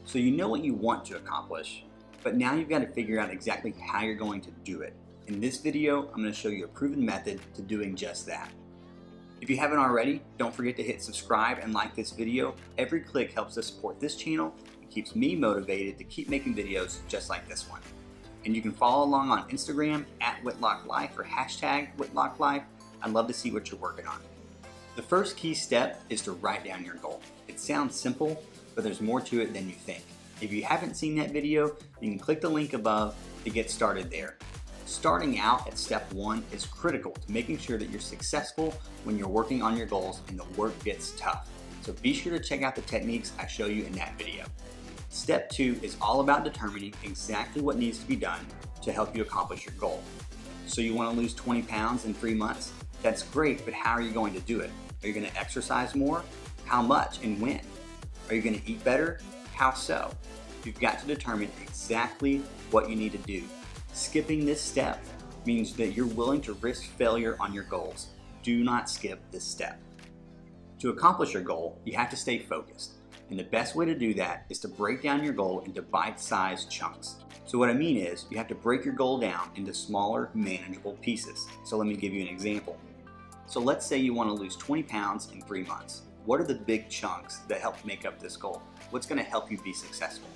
So you know what you want to accomplish, but now you've got to figure out exactly how you're going to do it. In this video, I'm going to show you a proven method to doing just that. If you haven't already, don't forget to hit subscribe and like this video. Every click helps us support this channel and keeps me motivated to keep making videos just like this one. And you can follow along on Instagram at WhitlockLife or hashtag WhitlockLife. I'd love to see what you're working on. The first key step is to write down your goal. It sounds simple, but there's more to it than you think. If you haven't seen that video, you can click the link above to get started there. Starting out at step 1 is critical to making sure that you're successful when you're working on your goals and the work gets tough. So be sure to check out the techniques I show you in that video. Step 2 is all about determining exactly what needs to be done to help you accomplish your goal. So you want to lose 20 pounds in 3 months? That's great, but how are you going to do it? Are you going to exercise more? How much and when? Are you going to eat better? How so? You've got to determine exactly what you need to do. Skipping this step means that you're willing to risk failure on your goals. Do not skip this step. To accomplish your goal, you have to stay focused. And the best way to do that is to break down your goal into bite-sized chunks. So what I mean is, you have to break your goal down into smaller, manageable pieces. So let me give you an example. So let's say you want to lose 20 pounds in 3 months. What are the big chunks that help make up this goal? What's going to help you be successful?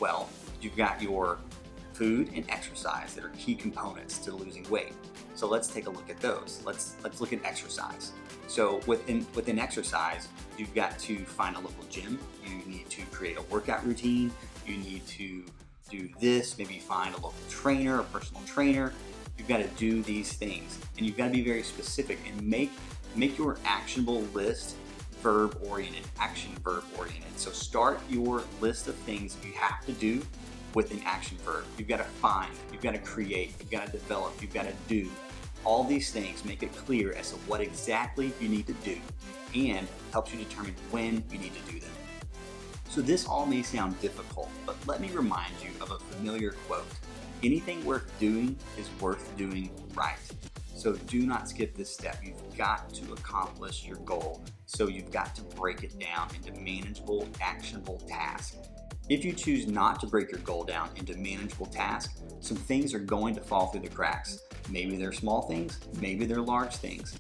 Well, you've got your food and exercise that are key components to losing weight. So let's take a look at those. Let's look at exercise. So within exercise, you've got to find a local gym. You need to create a workout routine. You need to do this, maybe find a local trainer, a personal trainer. You've got to do these things, and you've got to be very specific and make your actionable list verb-oriented, action-verb-oriented. So start your list of things you have to do with an action verb. You've got to find, you've got to create, you've got to develop, you've got to do. All these things make it clear as to what exactly you need to do and helps you determine when you need to do them. So this all may sound difficult, but let me remind you of a familiar quote. Anything worth doing is worth doing right. So do not skip this step. You've got to accomplish your goal. So you've got to break it down into manageable, actionable tasks. If you choose not to break your goal down into manageable tasks, some things are going to fall through the cracks. Maybe they're small things, maybe they're large things,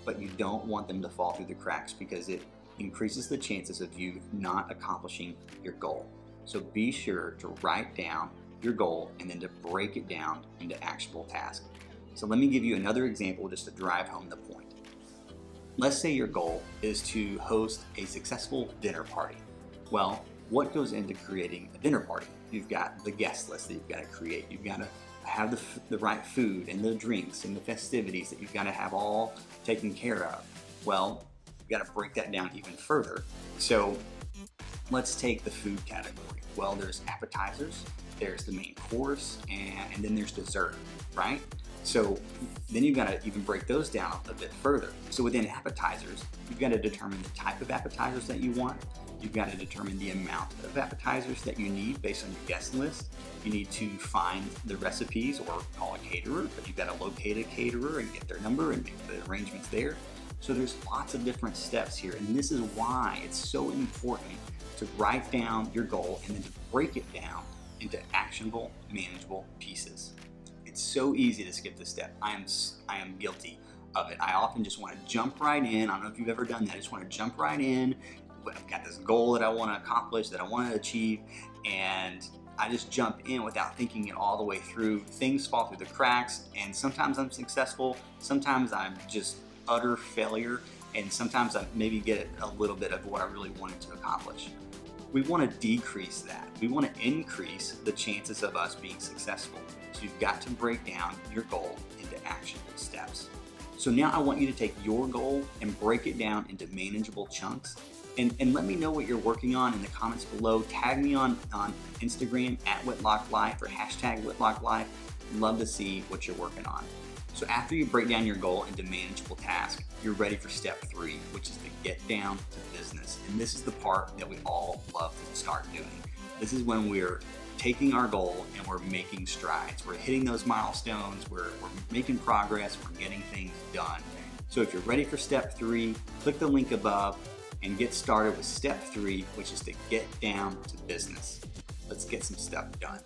but you don't want them to fall through the cracks because it increases the chances of you not accomplishing your goal. So be sure to write down your goal and then to break it down into actionable tasks. So let me give you another example just to drive home the point. Let's say your goal is to host a successful dinner party. Well, what goes into creating a dinner party? You've got the guest list that you've got to create. You've got to have the right food and the drinks and the festivities that you've got to have all taken care of. Well, you've got to break that down even further. So let's take the food category. Well, there's appetizers, there's the main course, and then there's dessert, right? So then you've got to even break those down a bit further. So within appetizers, you've got to determine the type of appetizers that you want. You've got to determine the amount of appetizers that you need based on your guest list. You need to find the recipes or call a caterer, but you've got to locate a caterer and get their number and make the arrangements there. So there's lots of different steps here, and this is why it's so important to write down your goal and then to break it down into actionable, manageable pieces. It's so easy to skip this step. I am guilty of it. I often just want to jump right in. I don't know if you've ever done that. I just want to jump right in. I've got this goal that I want to accomplish, that I want to achieve, and I just jump in without thinking it all the way through. Things fall through the cracks, and sometimes I'm successful, sometimes I'm just utter failure, and sometimes I maybe get a little bit of what I really wanted to accomplish. We want to decrease that. We want to increase the chances of us being successful. So you've got to break down your goal into actionable steps. So now I want you to take your goal and break it down into manageable chunks. And let me know what you're working on in the comments below. Tag me on Instagram at WhitlockLife or hashtag WhitlockLife. Love to see what you're working on. So after you break down your goal into manageable tasks, you're ready for step 3, which is to get down to business. And this is the part that we all love to start doing. This is when we're taking our goal and we're making strides. We're hitting those milestones, we're making progress, we're getting things done. So if you're ready for step 3, click the link above and get started with step 3, which is to get down to business. Let's get some stuff done.